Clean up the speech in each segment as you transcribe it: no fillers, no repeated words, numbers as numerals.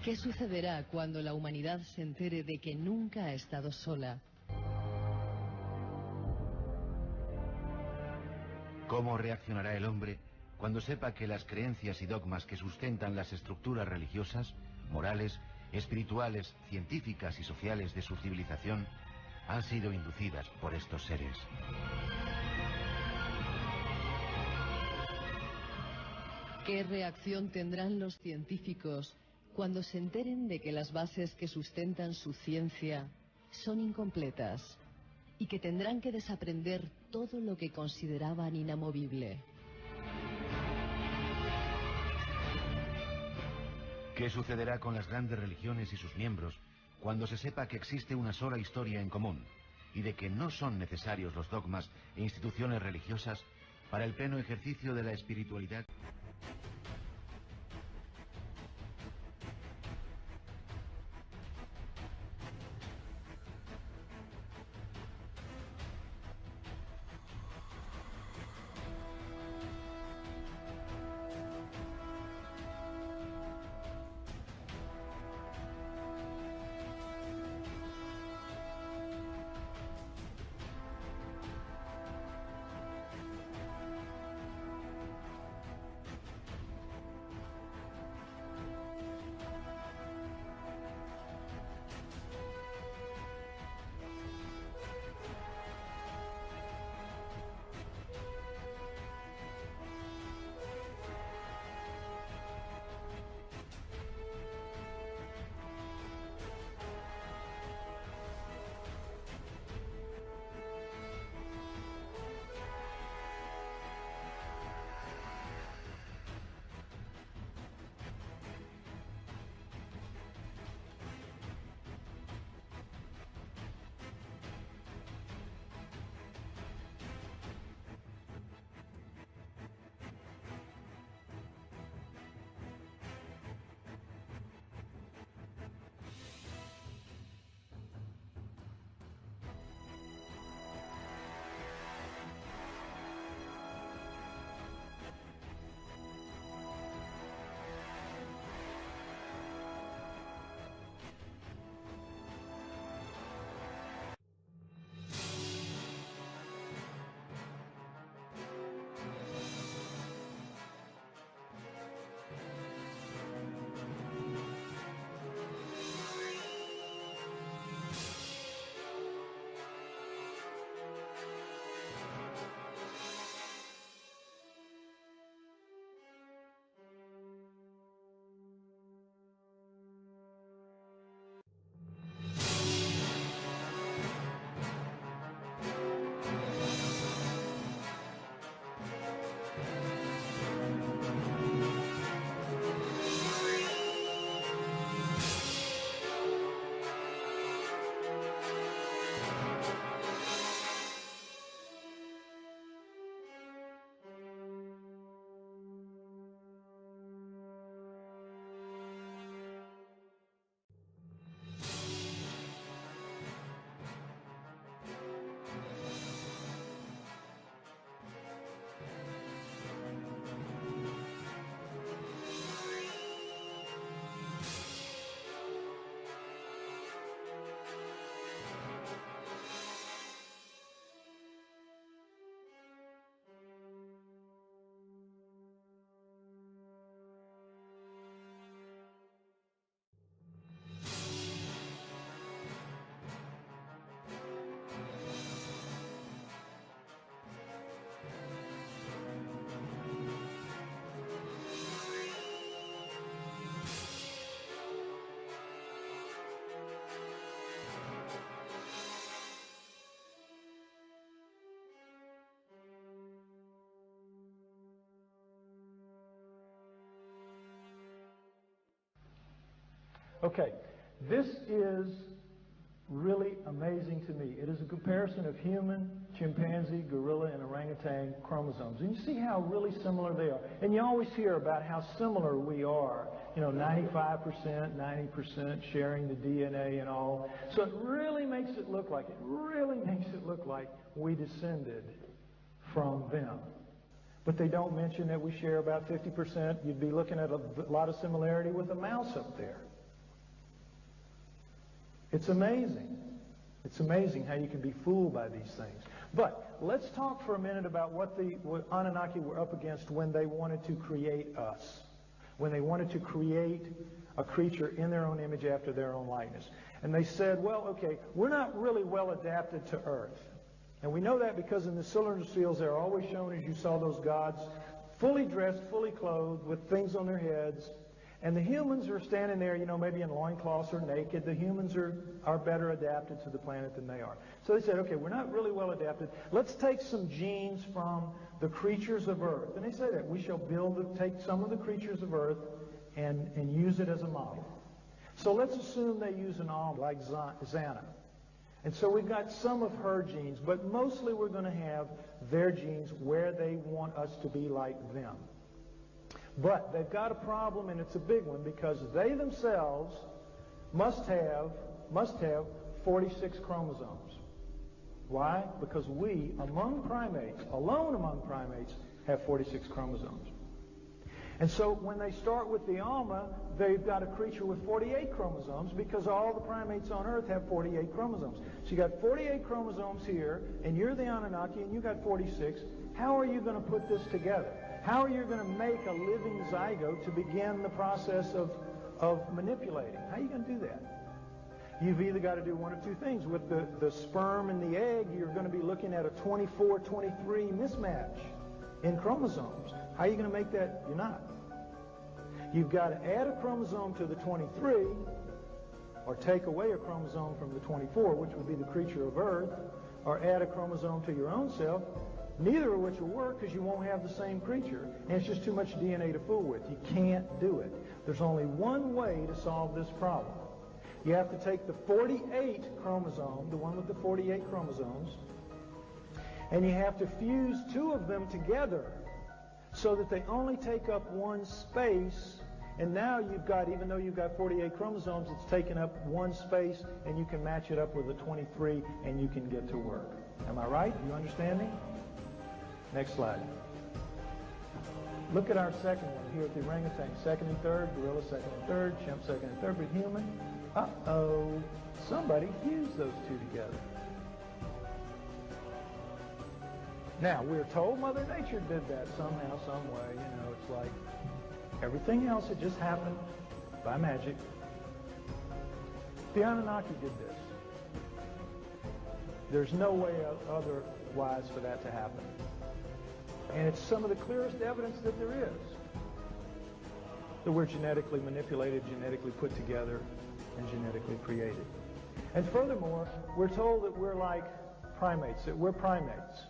¿Qué sucederá cuando la humanidad se entere de que nunca ha estado sola? ¿Cómo reaccionará el hombre cuando sepa que las creencias y dogmas que sustentan las estructuras religiosas, morales, espirituales, científicas y sociales de su civilización han sido inducidas por estos seres? ¿Qué reacción tendrán los científicos cuando se enteren de que las bases que sustentan su ciencia son incompletas y que tendrán que desaprender todo lo que consideraban inamovible? ¿Qué sucederá con las grandes religiones y sus miembros cuando se sepa que existe una sola historia en común y de que no son necesarios los dogmas e instituciones religiosas para el pleno ejercicio de la espiritualidad? Okay, this is really amazing to me. It is a comparison of human, chimpanzee, gorilla, and orangutan chromosomes. And you see how really similar they are. And you always hear about how similar we are. You know, 95%, 90% sharing the DNA and all. So it really makes it look like we descended from them. But they don't mention that we share about 50%. You'd be looking at a lot of similarity with a mouse up there. It's amazing. It's amazing how you can be fooled by these things. But let's talk for a minute about what Anunnaki were up against when they wanted to create us. When they wanted to create a creature in their own image after their own likeness. And they said, well, okay, we're not really well adapted to Earth. And we know that because in the cylinder seals they're always shown, as you saw those gods, fully dressed, fully clothed, with things on their heads. And the humans are standing there, you know, maybe in loincloths or naked. The humans are better adapted to the planet than they are. So they said, okay, we're not really well adapted. Let's take some genes from the creatures of Earth. And they say that we shall take some of the creatures of Earth and use it as a model. So let's assume they use an almond like Xana. And so we've got some of her genes, but mostly we're going to have their genes where they want us to be like them. But they've got a problem, and it's a big one, because they themselves must have 46 chromosomes. Why? Because we, among primates, alone among primates, have 46 chromosomes. And so when they start with the Alma, they've got a creature with 48 chromosomes, because all the primates on Earth have 48 chromosomes. So you got 48 chromosomes here, and you're the Anunnaki, and you got 46. How are you going to put this together? How are you going to make a living zygote to begin the process of manipulating? How are you going to do that? You've either got to do one of two things. With the sperm and the egg, you're going to be looking at a 24-23 mismatch in chromosomes. How are you going to make that? You're not. You've got to add a chromosome to the 23, or take away a chromosome from the 24, which would be the creature of Earth, or add a chromosome to your own self, neither of which will work because you won't have the same creature, and it's just too much DNA to fool with. You can't do it. There's only one way to solve this problem. You have to take the 48 chromosome, the one with the 48 chromosomes, and you have to fuse two of them together so that they only take up one space. And now you've got, even though you've got 48 chromosomes, it's taken up one space, and you can match it up with a 23, and you can get to work. Am I right? You understanding? Next slide. Look at our second one here at the orangutan. Second and third, gorilla second and third, chimp second and third, but human. Uh-oh. Somebody fused those two together. Now, we're told Mother Nature did that somehow, some way. You know, it's like everything else, it just happened by magic. The Anunnaki did this. There's no way otherwise for that to happen. And it's some of the clearest evidence that there is that we're genetically manipulated, genetically put together, and genetically created. And furthermore, we're told that we're like primates, that we're primates.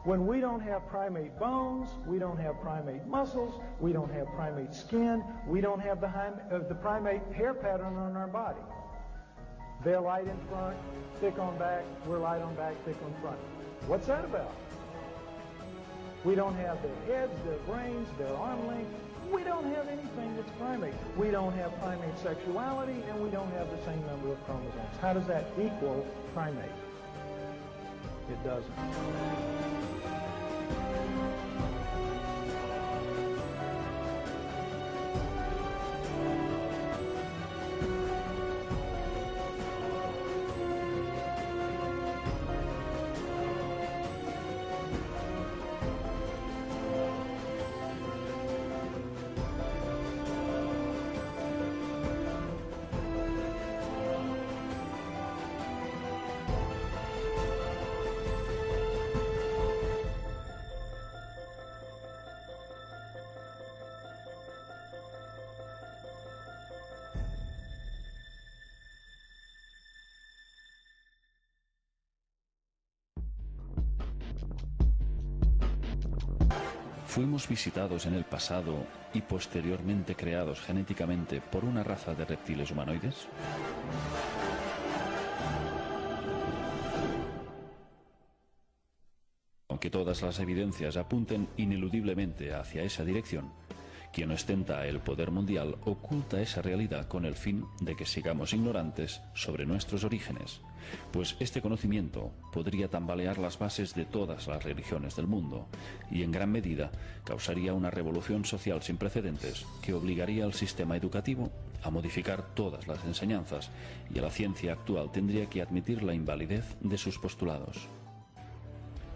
When we don't have primate bones, we don't have primate muscles, we don't have primate skin, we don't have the primate hair pattern on our body. They're light in front, thick on back, we're light on back, thick on front. What's that about? We don't have their heads, their brains, their arm length. We don't have anything that's primate. We don't have primate sexuality, and we don't have the same number of chromosomes. How does that equal primate? It doesn't. Fuimos visitados en el pasado y posteriormente creados genéticamente por una raza de reptiles humanoides. Aunque todas las evidencias apunten ineludiblemente hacia esa dirección, Quien ostenta el poder mundial oculta esa realidad con el fin de que sigamos ignorantes sobre nuestros orígenes, pues este conocimiento podría tambalear las bases de todas las religiones del mundo y en gran medida causaría una revolución social sin precedentes que obligaría al sistema educativo a modificar todas las enseñanzas y a la ciencia actual tendría que admitir la invalidez de sus postulados.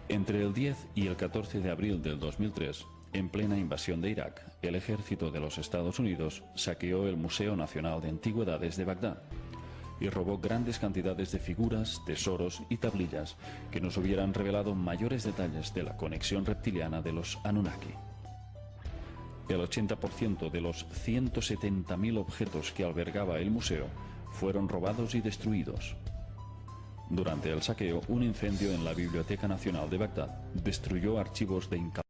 Entre el 10 y el 14 de abril del 2003, en plena invasión de Irak, el ejército de los Estados Unidos saqueó el Museo Nacional de Antigüedades de Bagdad y robó grandes cantidades de figuras, tesoros y tablillas que nos hubieran revelado mayores detalles de la conexión reptiliana de los Anunnaki. El 80% de los 170.000 objetos que albergaba el museo fueron robados y destruidos. Durante el saqueo, un incendio en la Biblioteca Nacional de Bagdad destruyó archivos de incalculable